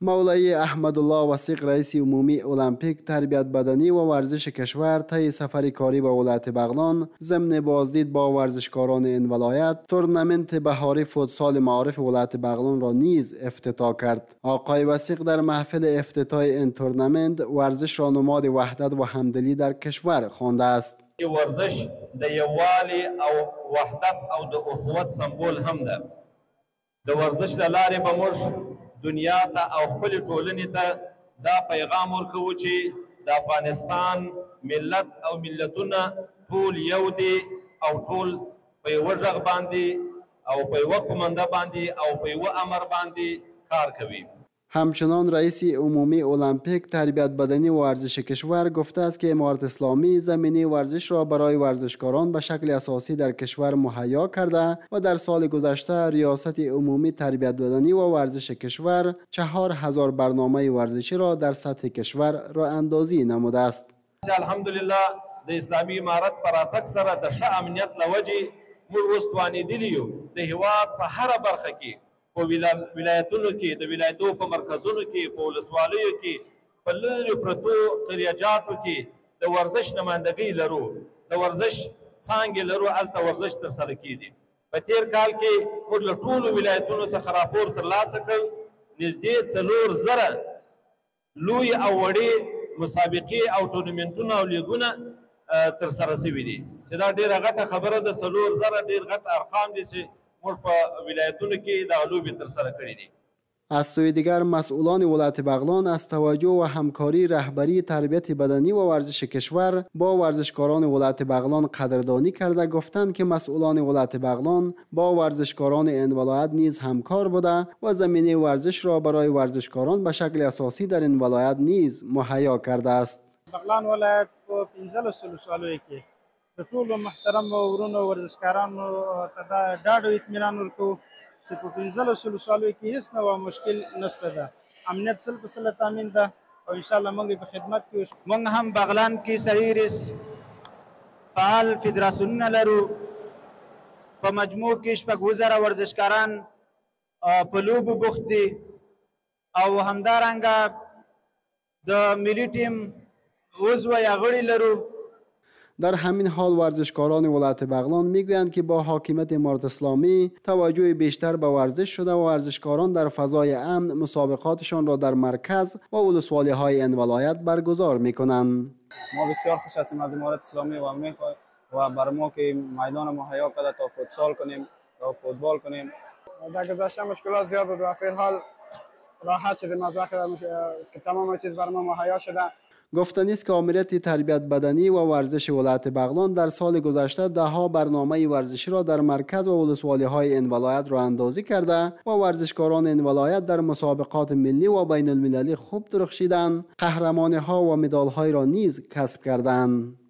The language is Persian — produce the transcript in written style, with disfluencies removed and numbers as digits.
مولای احمدالله وثیق رئیس عمومی المپیک تربیت بدنی و ورزش کشور طی سفر کاری به ولایت بغلان ضمن بازدید با ورزشکاران این ولایت تورنمنت بهاری فوتسال معارف ولایت بغلان را نیز افتتاح کرد. آقای وثیق در محفل افتتاح این تورنمنت ورزش را نماد وحدت و همدلی در کشور خوانده است. ورزش د یووالي او وحدت او د اخوت سمبول هم ده. د ورزش له لارې به موږ دنیا ته او خپل ټولنې ته دا پیغام ورکوو چې د افغانستان ملت او ملتونه ټول یو دي او ټول په یوه غږ باندې او په یوه قومنده باندې او په یوه امر باندې کار کوي. همچنان رئیس عمومی المپیک تربیت بدنی و ورزش کشور گفته است که امارت اسلامی زمینه ورزش را برای ورزشکاران به شکل اساسی در کشور مهیا کرده و در سال گذشته ریاست عمومی تربیت بدنی و ورزش کشور 4000 برنامه ورزشی را در سطح کشور راه اندازی نموده است. الحمدلله د اسلامي امارت پر راتګ سره د ښه امنیت لوجې موږ اوس توانېدلي یو د هېواد په هره برخه کې په ولایتونو کې د ولایتو په مرکزونو کې په ولسوالیو کې په لرې پرتو قریجاتو کې د ورزش نمایندګۍ لرو د ورزش څانګې لرو هلته ورزش ترسره کېږي. په تېر کال کې موږ له ټولو ولایتونو څخه راپور ترلاسه کړ نږدې 4000 لوی او وړې مسابقې او ټورنمنټونه او لیګونه ترسره شوي دي چې دا ډېره غټه خبره ده. 4000 ډېر غټ ارقام دي چې از سوی دیگر مسئولان ولایت بغلان از توجه و همکاری رهبری تربیت بدنی و ورزش کشور با ورزشکاران ولایت بغلان قدردانی کرده گفتند که مسئولان ولایت بغلان با ورزشکاران این ولایت نیز همکار بوده و زمینه ورزش را برای ورزشکاران به شکل اساسی در این ولایت نیز مهیا کرده است. بغلان ولایت په 15 ولسوالیو کې د ټولو محترم ورونو ورزشکارانو ته دا ډاډ او اطمینان ورکوو چې په 15 ولسوالیو کې هیڅ نوع مشکل نشته ده. امنیت 100% تامین ده او انشاءالله موږ په خدمت کې موږ هم بغلان کې سریرس فعال فدراسیونونه لرو. په مجموع کې 2000 ورزشکاران په لوبو بوخت دي او همدارنګه د ملي ټیم عضو یا غړي لرو. در همین حال ورزشکاران ولایت بغلان میگویند که با حاکمیت امارت اسلامی توجه بیشتر به ورزش شده و ورزشکاران در فضای امن مسابقاتشان را در مرکز و ولسوالی‌های این ولایت برگزار میکنند. ما بسیار خوش هستیم از امارت اسلامی و میخواهیم و بر ما که میدان مهیا کرده تا فوتسال کنیم تا فوتبال کنیم. در گذشته مشکلات زیاد بود و فی الحال راحت شدیم از وقتی که تمام چیز بر ما مهیا شده. گفتنی است که آمریت تربیت بدنی و ورزش ولایت بغلان در سال گذشته دهها برنامه ورزشی را در مرکز و ولسوالی‌های این ولایت راه اندازی کرده و ورزشکاران این ولایت در مسابقات ملی و بین المللی خوب درخشیدند، قهرمانی‌ها و مدال‌های را نیز کسب کردند.